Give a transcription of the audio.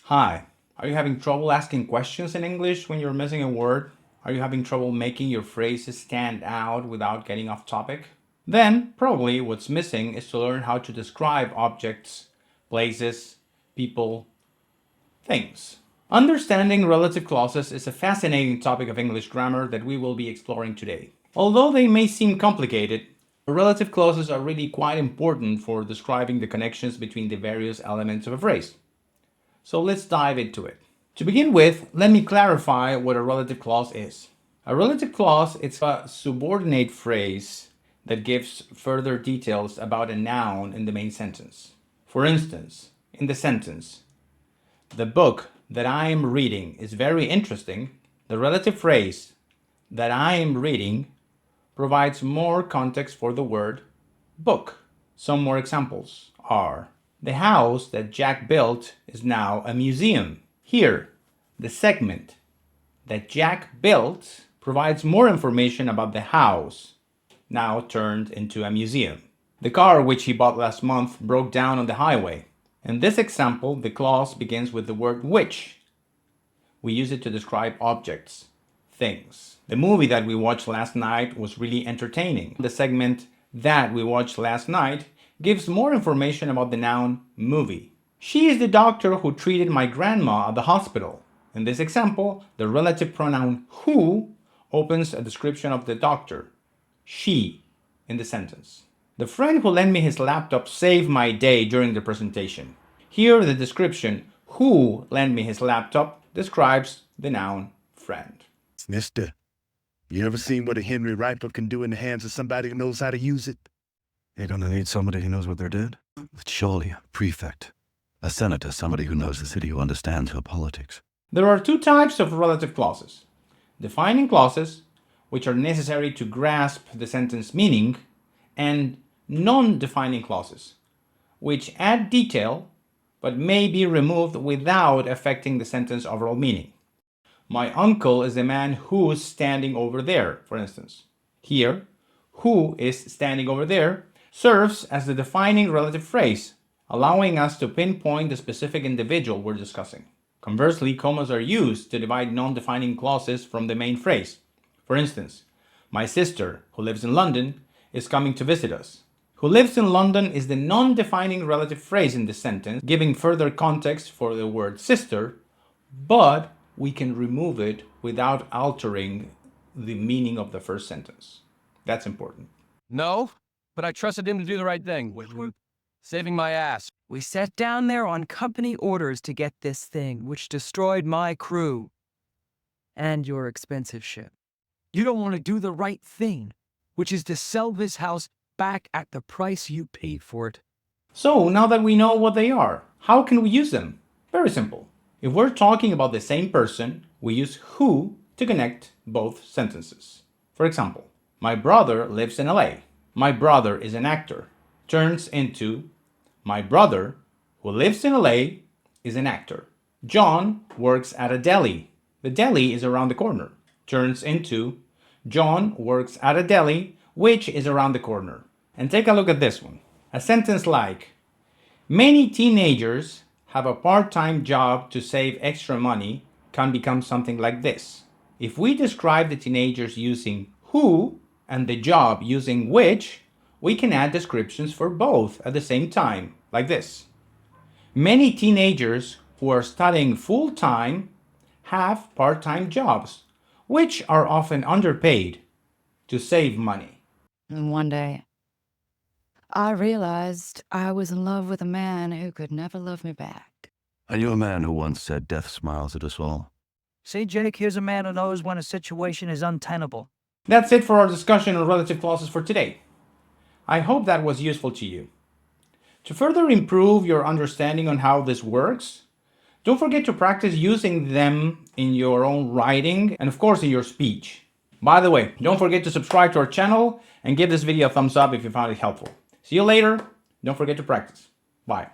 Hi, are you having trouble asking questions in English when you're missing a word? Are you having trouble making your phrases stand out without getting off topic? Then, probably what's missing is to learn how to describe objects, places, people, things. Understanding relative clauses is a fascinating topic of English grammar that we will be exploring today. Although they may seem complicated, relative clauses are really quite important for describing the connections between the various elements of a phrase. So let's dive into it. To begin with, let me clarify what a relative clause is. A relative clause is a subordinate phrase that gives further details about a noun in the main sentence. For instance, in the sentence, the book that I am reading is very interesting, the relative phrase that I am reading provides more context for the word book. Some more examples are: the house that Jack built is now a museum. Here, the segment that Jack built provides more information about the house, now turned into a museum. The car which he bought last month broke down on the highway. In this example, the clause begins with the word which. We use it to describe objects, things. The movie that we watched last night was really entertaining. The segment that we watched last night gives more information about the noun movie. She is the doctor who treated my grandma at the hospital. In this example, the relative pronoun who opens a description of the doctor, she, in the sentence. The friend who lent me his laptop saved my day during the presentation. Here, the description who lent me his laptop describes the noun friend. Mister, you ever seen what a Henry rifle can do in the hands of somebody who knows how to use it? They're gonna need somebody who knows what they're doing. Surely a prefect, a senator, somebody who knows the city, who understands her politics. There are two types of relative clauses: defining clauses, which are necessary to grasp the sentence meaning, and non-defining clauses, which add detail but may be removed without affecting the sentence overall meaning. My uncle is the man who's standing over there, for instance. Here, who is standing over there serves as the defining relative phrase, allowing us to pinpoint the specific individual we're discussing. Conversely, commas are used to divide non-defining clauses from the main phrase. For instance, my sister, who lives in London, is coming to visit us. Who lives in London is the non-defining relative phrase in this sentence, giving further context for the word sister, but we can remove it without altering the meaning of the first sentence. That's important. No, but I trusted him to do the right thing. Saving my ass. We sat down there on company orders to get this thing, which destroyed my crew. And your expensive ship. You don't want to do the right thing, which is to sell this house back at the price you paid for it. So now that we know what they are, how can we use them? Very simple. If we're talking about the same person, we use who to connect both sentences. For example, my brother lives in LA. My brother is an actor. Turns into my brother, who lives in LA, is an actor. John works at a deli. The deli is around the corner. Turns into John works at a deli, which is around the corner. And take a look at this one. A sentence like, many teenagers have a part-time job to save extra money can become something like this. If we describe the teenagers using who and the job using which, we can add descriptions for both at the same time, like this. Many teenagers who are studying full-time have part-time jobs, which are often underpaid to save money. And one day, I realized I was in love with a man who could never love me back. I knew a man who once said death smiles at us all. See, Jake, here's a man who knows when a situation is untenable. That's it for our discussion on relative clauses for today. I hope that was useful to you. To further improve your understanding on how this works, don't forget to practice using them in your own writing and of course in your speech. By the way, don't forget to subscribe to our channel and give this video a thumbs up if you found it helpful. See you later. Don't forget to practice. Bye.